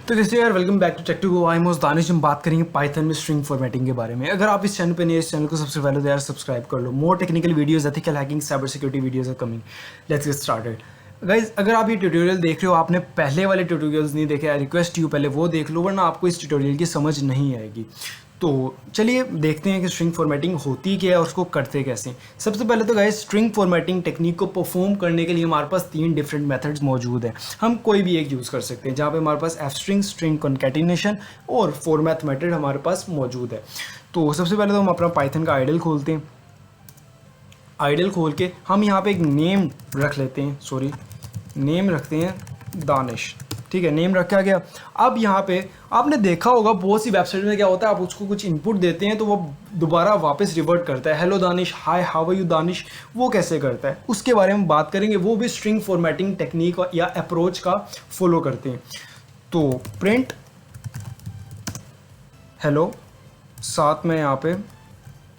तो जैसे यार welcome back to tech to go. I am Danish. हम बात करेंगे पाइथन में स्ट्रिंग फॉर्मेटिंग के बारे में। अगर आप इस चैनल पे नहीं, इस चैनल को सबसे पहले तो यार सब्सक्राइब कर लो। More technical videos, ethical hacking, cyber security videos are coming. Let's get started guys. अगर आप ये ट्यूटोरियल देख रहे हो, आपने पहले वाले ट्यूटोरियल्स नहीं देखे, आई रिक्वेस्ट यू पहले वो देख लो, वरना आपको इस ट्यूटोरियल की समझ नहीं आएगी। तो चलिए देखते हैं कि स्ट्रिंग फॉर्मेटिंग होती क्या है और उसको करते कैसे। सबसे पहले तो गाइस, स्ट्रिंग फॉर्मेटिंग टेक्निक को परफॉर्म करने के लिए हमारे पास 3 डिफरेंट मेथड्स मौजूद हैं। हम कोई भी एक यूज़ कर सकते हैं, जहाँ पे हमारे पास fstring, स्ट्रिंग कॉन्कैटिनेशन और फॉर्मेट मेथड हमारे पास मौजूद है। तो सबसे पहले तो हम अपना पाइथन का आइडल खोलते हैं। आइडल खोल के हम यहाँ पे एक नेम रख लेते हैं, नेम रखते हैं दानिश। ठीक है, नेम रखा गया। अब यहाँ पे आपने देखा होगा बहुत सी वेबसाइट में क्या होता है, आप उसको कुछ इनपुट देते हैं तो वो दोबारा वापस रिवर्ट करता है, hello Danish, hi how are you Danish. वो कैसे करता है उसके बारे में बात करेंगे। वो भी स्ट्रिंग फॉर्मेटिंग टेक्निक या अप्रोच का फॉलो करते हैं। तो प्रिंट हेलो, साथ में यहाँ पे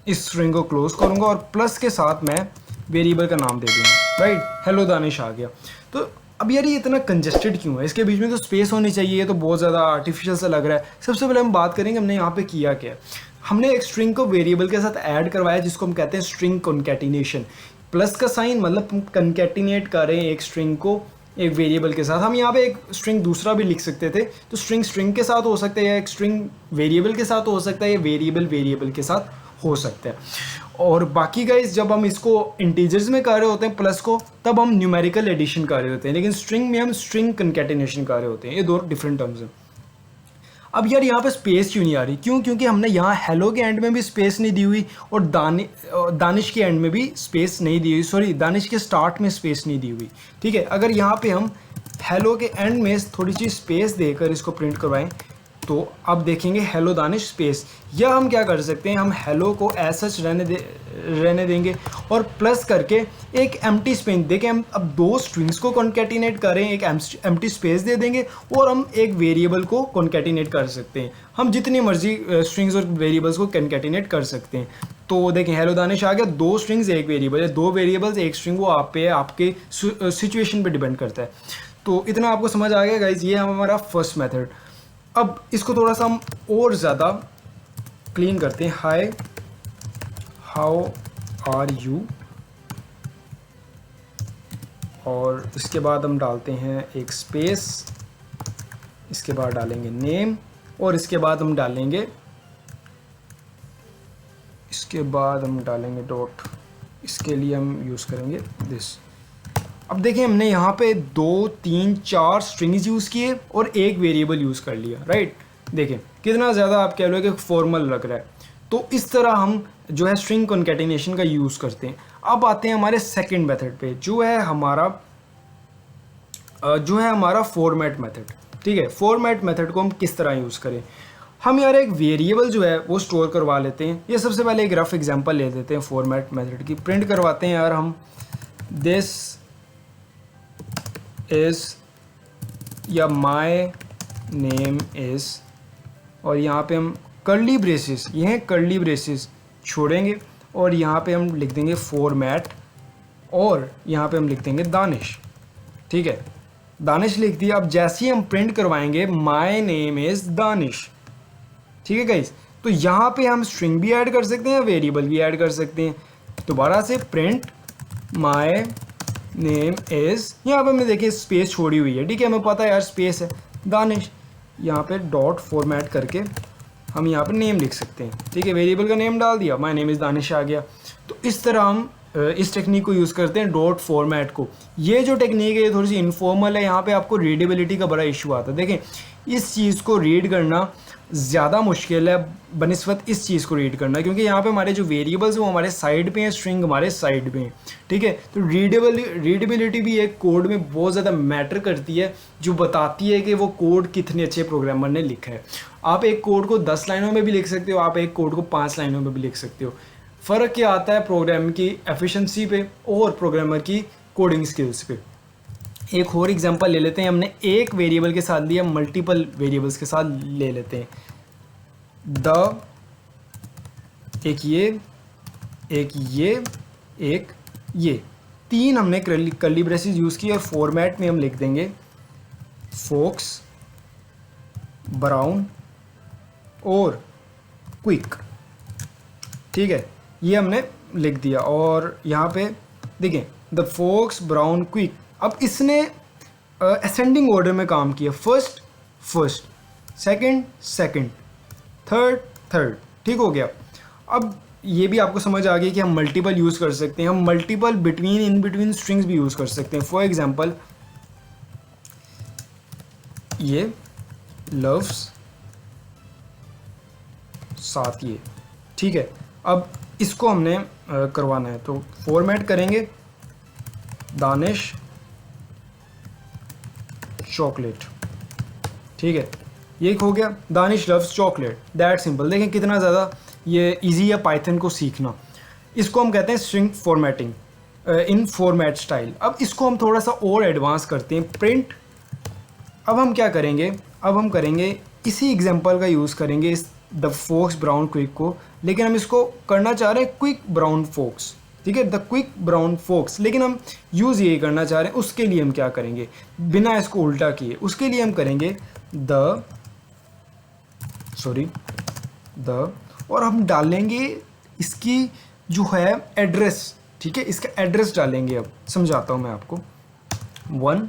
इस स्ट्रिंग को क्लोज करूँगा और प्लस के साथ मैं वेरिएबल का नाम दे दूँगा। राइट, हेलो दानिश आ गया। तो अब यार ये इतना कंजेस्टेड क्यों है? इसके बीच में तो स्पेस होनी चाहिए। ये तो बहुत ज़्यादा आर्टिफिशियल सा लग रहा है। सबसे पहले हम बात करेंगे हमने यहाँ पे किया क्या। हमने एक स्ट्रिंग को वेरिएबल के साथ ऐड करवाया, जिसको हम कहते हैं स्ट्रिंग कॉन्कैटिनेशन। प्लस का साइन मतलब हम कॉन्कैटिनेट कर रहे हैं एक स्ट्रिंग को एक वेरिएबल के साथ। हम यहाँ पे एक स्ट्रिंग दूसरा भी लिख सकते थे, तो स्ट्रिंग स्ट्रिंग के साथ हो सकता है, या एक स्ट्रिंग वेरिएबल के साथ हो सकता है, या वेरिएबल वेरिएबल के साथ हो सकता है। और बाकी गाइस, जब हम इसको इंटीजर्स में कर रहे होते हैं प्लस को, तब हम न्यूमेरिकल एडिशन कर रहे होते हैं, लेकिन स्ट्रिंग में हम स्ट्रिंग कॉन्कैटिनेशन कर रहे होते हैं। ये दो डिफरेंट टर्म्स हैं। अब यार यहाँ पे स्पेस क्यों नहीं आ रही? क्योंकि हमने यहाँ हेलो के एंड में भी स्पेस नहीं दी हुई और दानिश के एंड में भी स्पेस नहीं दी हुई, दानिश के स्टार्ट में स्पेस नहीं दी हुई। ठीक है, अगर यहाँ पे हम हेलो के एंड में थोड़ी सी स्पेस देकर इसको प्रिंट करवाएं तो अब देखेंगे हेलो दानिश स्पेस। या हम क्या कर सकते हैं, हम हेलो को ऐसा रहने देंगे और प्लस करके एक एम्प्टी स्पेस देखें। हम अब दो स्ट्रिंग्स को कॉन्कैटिनेट करें, एक एम्प्टी स्पेस दे देंगे और हम एक वेरिएबल को कॉन्कैटिनेट कर सकते हैं। हम जितनी मर्जी स्ट्रिंग्स और वेरिएबल्स को कॉन्कैटिनेट कर सकते हैं। तो देखें हेलो दानिश आ गया, 2 स्ट्रिंग्स एक वेरिएबल है, 2 वेरिएबल्स एक स्ट्रिंग, वो आप पे आपके सिचुएशन पे डिपेंड करता है। तो इतना आपको समझ आ गया गाइज, ये हमारा फर्स्ट मेथड। अब इसको थोड़ा सा हम और ज़्यादा क्लीन करते हैं। हाय हाउ आर यू, और इसके बाद हम डालते हैं एक स्पेस, इसके बाद डालेंगे नेम, और इसके बाद हम डालेंगे डॉट। इसके लिए हम यूज़ करेंगे दिस। अब देखिए हमने यहाँ पे 2, 3, 4 स्ट्रिंग्स यूज़ किए और एक वेरिएबल यूज़ कर लिया। राइट, देखें कितना ज़्यादा आप कह लो कि फॉर्मल लग रहा है। तो इस तरह हम जो है स्ट्रिंग कॉन्कैटिनेशन का यूज़ करते हैं। अब आते हैं हमारे सेकंड मेथड पे, जो है हमारा फॉर्मेट मेथड। ठीक है, फॉर्मेट मेथड को हम किस तरह यूज़ करें। हम यार एक वेरिएबल जो है वो स्टोर करवा लेते हैं। ये सबसे पहले एक रफ एग्जांपल ले लेते हैं फॉर्मेट मेथड की। प्रिंट करवाते हैं यार हम दिस इज़ या माय नेम इज़, और यहाँ पे हम कर्ली ब्रेसेस, ये हैं कर्ली ब्रेसेस छोड़ेंगे और यहाँ पे हम लिख देंगे फॉर्मेट, और यहाँ पे हम लिख देंगे दानिश। ठीक है, दानिश लिख दिया। अब जैसे ही हम प्रिंट करवाएंगे माय नेम इज़ दानिश। ठीक है गाइस, तो यहाँ पे हम स्ट्रिंग भी ऐड कर सकते हैं, वेरिएबल भी ऐड कर सकते हैं। दोबारा से प्रिंट माय नेम इज़, यहाँ पे हमने देखिए स्पेस छोड़ी हुई है। ठीक है, हमें पता है यार स्पेस है, दानिश। यहाँ पे डॉट फॉर्मेट करके हम यहाँ पे नेम लिख सकते हैं। ठीक है, वेरिएबल का नेम डाल दिया, माय नेम इज़ दानिश आ गया। तो इस तरह हम इस टेक्निक को यूज़ करते हैं, डॉट फॉर्मेट को। ये जो टेक्निक है ये थोड़ी सी इनफॉर्मल है, यहाँ पे आपको रीडेबिलिटी का बड़ा इशू आता है। देखें इस चीज़ को रीड करना ज़्यादा मुश्किल है बनिस्बत इस चीज़ को रीड करना, क्योंकि यहाँ पे हमारे जो वेरिएबल्स वो हमारे साइड पे हैं, स्ट्रिंग हमारे साइड पे हैं। ठीक है, तो रीडेबिलिटी भी एक कोड में बहुत ज़्यादा मैटर करती है, जो बताती है कि वो कोड कितने अच्छे प्रोग्रामर ने लिखा है। आप एक कोड को 10 लाइनों में भी लिख सकते हो, आप एक कोड को 5 लाइनों में भी लिख सकते हो। फ़र्क क्या आता है प्रोग्राम की एफिशिएंसी पे और प्रोग्रामर की कोडिंग स्किल्स पे। एक और एग्जांपल ले लेते हैं। हमने एक वेरिएबल के साथ लिया, मल्टीपल वेरिएबल्स के साथ ले लेते हैं। एक ये 3 हमने कर्ली ब्रेसेस यूज़ की और फॉर्मेट में हम लिख देंगे फोक्स ब्राउन और क्विक, ठीक है, ये हमने लिख दिया। और यहाँ पे देखें द फॉक्स ब्राउन क्विक। अब इसने असेंडिंग ऑर्डर में काम किया, first first, second second, third third, ठीक हो गया। अब ये भी आपको समझ आ गई कि हम मल्टीपल यूज़ कर सकते हैं, हम multiple between in between strings भी यूज़ कर सकते हैं। फॉर एग्जांपल ये लव्स साथ ये, ठीक है। अब इसको हमने करवाना है तो फॉर्मेट करेंगे दानिश चॉकलेट, ठीक है, ये हो गया Danish loves chocolate, that simple. देखें कितना ज़्यादा ये इजी है पाइथन को सीखना। इसको हम कहते हैं स्ट्रिंग फॉर्मेटिंग इन फॉर्मेट स्टाइल। अब इसको हम थोड़ा सा और एडवांस करते हैं, प्रिंट। अब हम क्या करेंगे, अब हम करेंगे इसी एग्जांपल का यूज़ करेंगे इस द फॉक्स ब्राउन क्विक को, लेकिन हम इसको करना चाह रहे हैं क्विक ब्राउन फॉक्स, ठीक है, द क्विक ब्राउन फॉक्स, लेकिन हम यूज़ यही करना चाह रहे हैं। उसके लिए हम क्या करेंगे बिना इसको उल्टा किए, उसके लिए हम करेंगे द और हम डालेंगे इसकी जो है एड्रेस, ठीक है, इसका एड्रेस डालेंगे। अब समझाता हूँ मैं आपको, 10,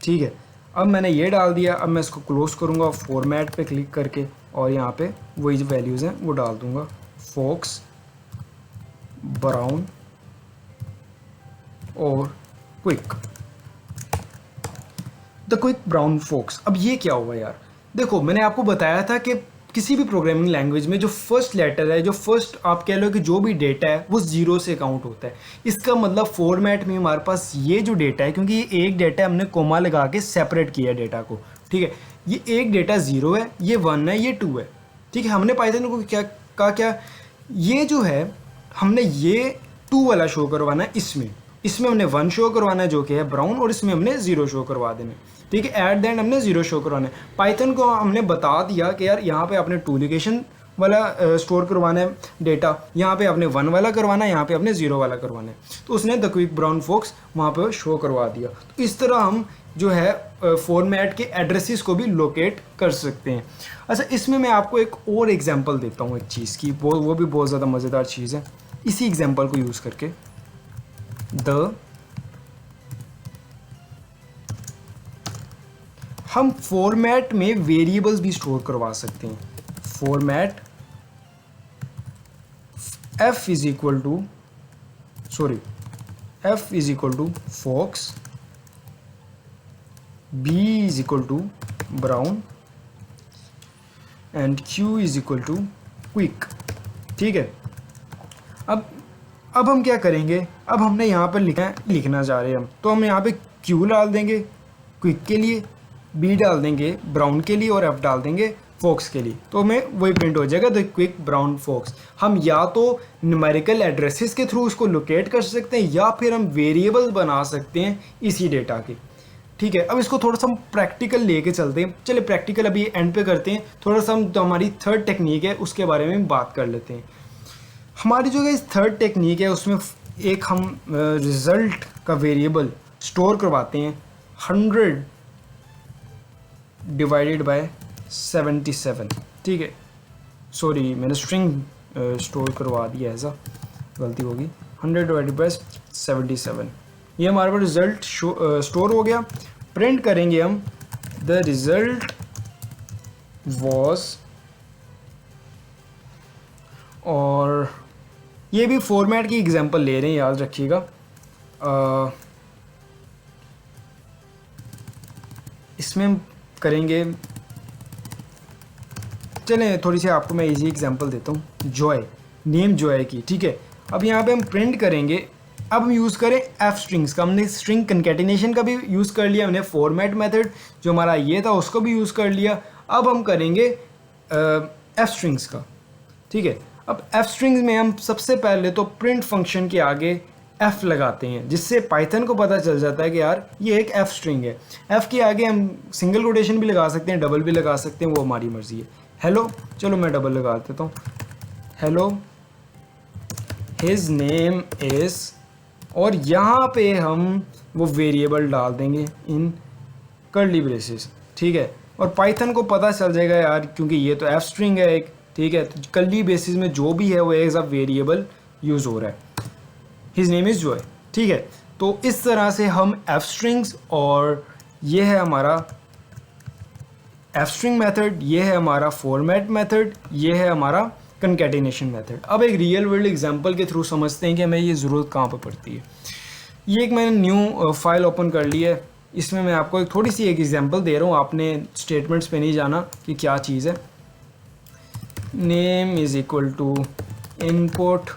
ठीक है। अब मैंने ये डाल दिया, अब मैं इसको क्लोज करूँगा फॉर्मेट पे क्लिक करके और यहाँ पे वही जो वैल्यूज़ हैं वो डाल दूँगा, फॉक्स ब्राउन और quick, the quick brown fox. अब ये क्या हुआ यार, देखो मैंने आपको बताया था कि किसी भी प्रोग्रामिंग लैंग्वेज में जो फर्स्ट लेटर है, जो फर्स्ट आप कह लो कि जो भी डेटा है वो ज़ीरो से काउंट होता है। इसका मतलब फॉर्मेट में हमारे पास ये जो डेटा है, क्योंकि ये एक डेटा हमने कोमा लगा के सेपरेट किया डेटा को, ठीक है, ये एक डेटा 0 है, ये 1 है, ये 2 है, ठीक है। हमने पाइथन को क्या कहा, क्या ये जो है हमने ये 2 वाला शो करवाना है, इसमें हमने 1 शो करवाना है जो कि है ब्राउन, और इसमें हमने 0 शो करवा देना है, ठीक है। एट द एंड हमने 0 शो करवाना है। पाइथन को हमने बता दिया कि यार यहाँ पे आपने 2 लोकेशन वाला स्टोर करवाना है डेटा, यहाँ पे आपने 1 वाला करवाना है, यहाँ पे आपने 0 वाला करवाना है। तो उसने द क्विक ब्राउन फॉक्स वहाँ पे शो करवा दिया। तो इस तरह हम जो है फॉर्मेट के एड्रेसेस को भी लोकेट कर सकते हैं। अच्छा, इसमें मैं आपको एक और एग्जाम्पल देता हूँ एक चीज़ की, वो भी बहुत ज़्यादा मज़ेदार चीज़ है। इसी एग्जाम्पल को यूज़ करके हम फॉर्मेट में वेरिएबल्स भी स्टोर करवा सकते हैं। Format f is equal to fox, b is equal to brown and q is equal to quick, ठीक है। अब हम क्या करेंगे, अब हमने यहाँ पर लिखना चाह रहे हैं हम, तो हम यहाँ पे q डाल देंगे क्विक के लिए, b डाल देंगे ब्राउन के लिए और f डाल देंगे फॉक्स के लिए, तो हमें वही प्रिंट हो जाएगा द क्विक ब्राउन फॉक्स। हम या तो न्यूमेरिकल एड्रेसेस के थ्रू उसको लोकेट कर सकते हैं या फिर हम वेरिएबल्स बना सकते हैं इसी डेटा के, ठीक है। अब इसको थोड़ा सा हम प्रैक्टिकल लेके चलते हैं। चलिए प्रैक्टिकल अभी एंड पे करते हैं, थोड़ा सा हम तो हमारी थर्ड टेक्निक है उसके बारे में बात कर लेते हैं। हमारी जो इस थर्ड टेक्निक है उसमें एक हम रिज़ल्ट का वेरिएबल स्टोर करवाते हैं 100 डिवाइडेड बाय 77, ठीक है। सॉरी, मैंने स्ट्रिंग स्टोर करवा दिया, ऐसा गलती होगी। 100 डिवाइडेड बाय 77, ये हमारे पास रिज़ल्ट स्टोर हो गया। प्रिंट करेंगे हम द रिज़ल्ट वॉज, और ये भी फॉर्मेट की एग्जांपल ले रहे हैं, याद रखिएगा। इसमें हम करेंगे, चलें थोड़ी सी आपको मैं इजी एग्जांपल देता हूँ, जॉय, नेम जॉय की, ठीक है। अब यहाँ पे हम प्रिंट करेंगे, अब हम यूज़ करें एफ स्ट्रिंग्स का। हमने स्ट्रिंग कंकैटिनेशन का भी यूज़ कर लिया, हमने फॉर्मेट मेथड जो हमारा ये था उसको भी यूज़ कर लिया। अब हम करेंगे एफ स्ट्रिंग्स का, ठीक है। अब एफ स्ट्रिंग्स में हम सबसे पहले तो प्रिंट फंक्शन के आगे एफ़ लगाते हैं, जिससे पाइथन को पता चल जाता है कि यार ये एक एफ़ स्ट्रिंग है। एफ़ के आगे हम सिंगल कोटेशन भी लगा सकते हैं, डबल भी लगा सकते हैं, वो हमारी मर्ज़ी है। हेलो, चलो मैं डबल लगा देता हूँ, हेलो हिज नेम इज़, और यहाँ पे हम वो वेरिएबल डाल देंगे इन कर्ली ब्रेसेस, ठीक है। और पाइथन को पता चल जाएगा यार, क्योंकि ये तो एफ स्ट्रिंग है एक, ठीक है, तो कर्ली बेसिस में जो भी है वो एज अ वेरिएबल यूज़ हो रहा है। हिज नेम इज़ जॉय, ठीक है। तो इस तरह से हम एफ स्ट्रिंग्स, और ये है हमारा एफ स्ट्रिंग मेथड, ये है हमारा फॉर्मेट मेथड, ये है हमारा कंकैटिनेशन मेथड। अब एक रियल वर्ल्ड एग्जांपल के थ्रू समझते हैं कि हमें ये ज़रूरत कहाँ पर पड़ती है। ये एक मैंने न्यू फाइल ओपन कर ली है, इसमें मैं आपको एक थोड़ी सी एक एग्जांपल दे रहा हूँ, आपने स्टेटमेंट्स पे नहीं जाना कि क्या चीज़ है। Name is equal to input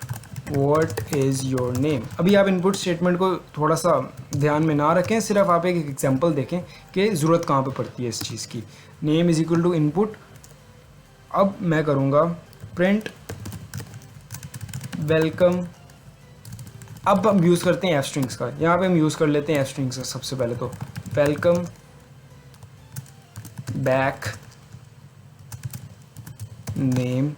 what is your name. अभी आप इनपुट स्टेटमेंट को थोड़ा सा ध्यान में ना रखें, सिर्फ आप एक एग्जांपल देखें कि ज़रूरत कहाँ पे पड़ती है इस चीज़ की। Name is equal to input, अब मैं करूँगा प्रिंट वेलकम। अब हम यूज़ करते हैं एफ स्ट्रिंग्स का, यहाँ पे हम यूज़ कर लेते हैं एफ स्ट्रिंग्स का। सबसे पहले तो welcome back name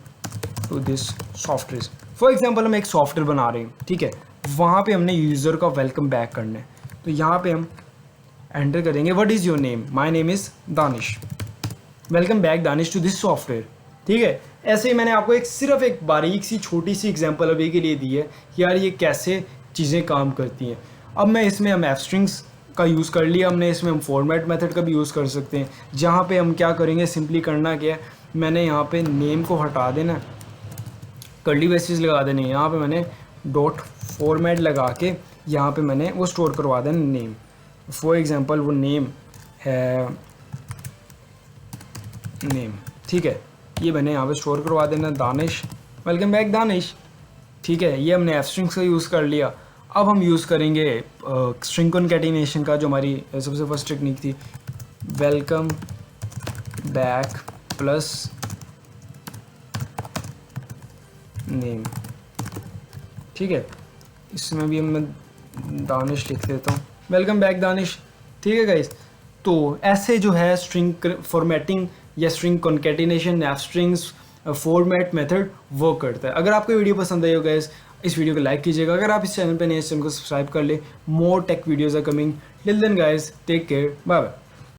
to this software. For example हम एक सॉफ्टवेयर बना रहे हैं, ठीक है, वहाँ पे हमने यूज़र का वेलकम बैक करना है। तो यहाँ पे हम एंटर करेंगे what is your name, my name is Danish, welcome back Danish to this software, ठीक है। ऐसे ही मैंने आपको एक सिर्फ एक बारीक सी छोटी सी एग्जांपल अभी के लिए दी है कि यार ये कैसे चीज़ें काम करती हैं। अब मैं इसमें हम एफ स्ट्रिंग्स का यूज़ कर लिया हमने, इसमें हम फॉर्मेट मेथड का भी यूज़ कर सकते हैं। जहाँ पे हम क्या करेंगे, सिंपली करना क्या है, मैंने यहाँ पे नेम को हटा देना, कर्ली बेसिस लगा देने, यहाँ पे मैंने डॉट फॉर्मेट लगा के यहाँ पे मैंने वो स्टोर करवा देना नेम। फॉर एग्जांपल वो नेम है नेम, ठीक है, ये मैंने यहाँ पे स्टोर करवा देना दानिश, वेलकम बैक दानिश, ठीक है। ये हमने एफ स्ट्रिंग्स का यूज़ कर लिया। अब हम यूज़ करेंगे स्ट्रिंग कॉन्कैटिनेशन का, जो हमारी सबसे फर्स्ट टेक्निक थी, वेलकम बैक प्लस नेम, ठीक है। इसमें भी मैं दानिश लिख लेता हूँ, वेलकम बैक दानिश, ठीक है गाइस। तो ऐसे जो है स्ट्रिंग फॉर्मेटिंग या string concatenation F strings format method work करता है। अगर आपको वीडियो पसंद आई हो गाइस, इस वीडियो को लाइक कीजिएगा। अगर आप इस चैनल पे नए, इस चैनल को सब्सक्राइब कर ले। More tech videos are coming. Till then guys, take care, bye bye.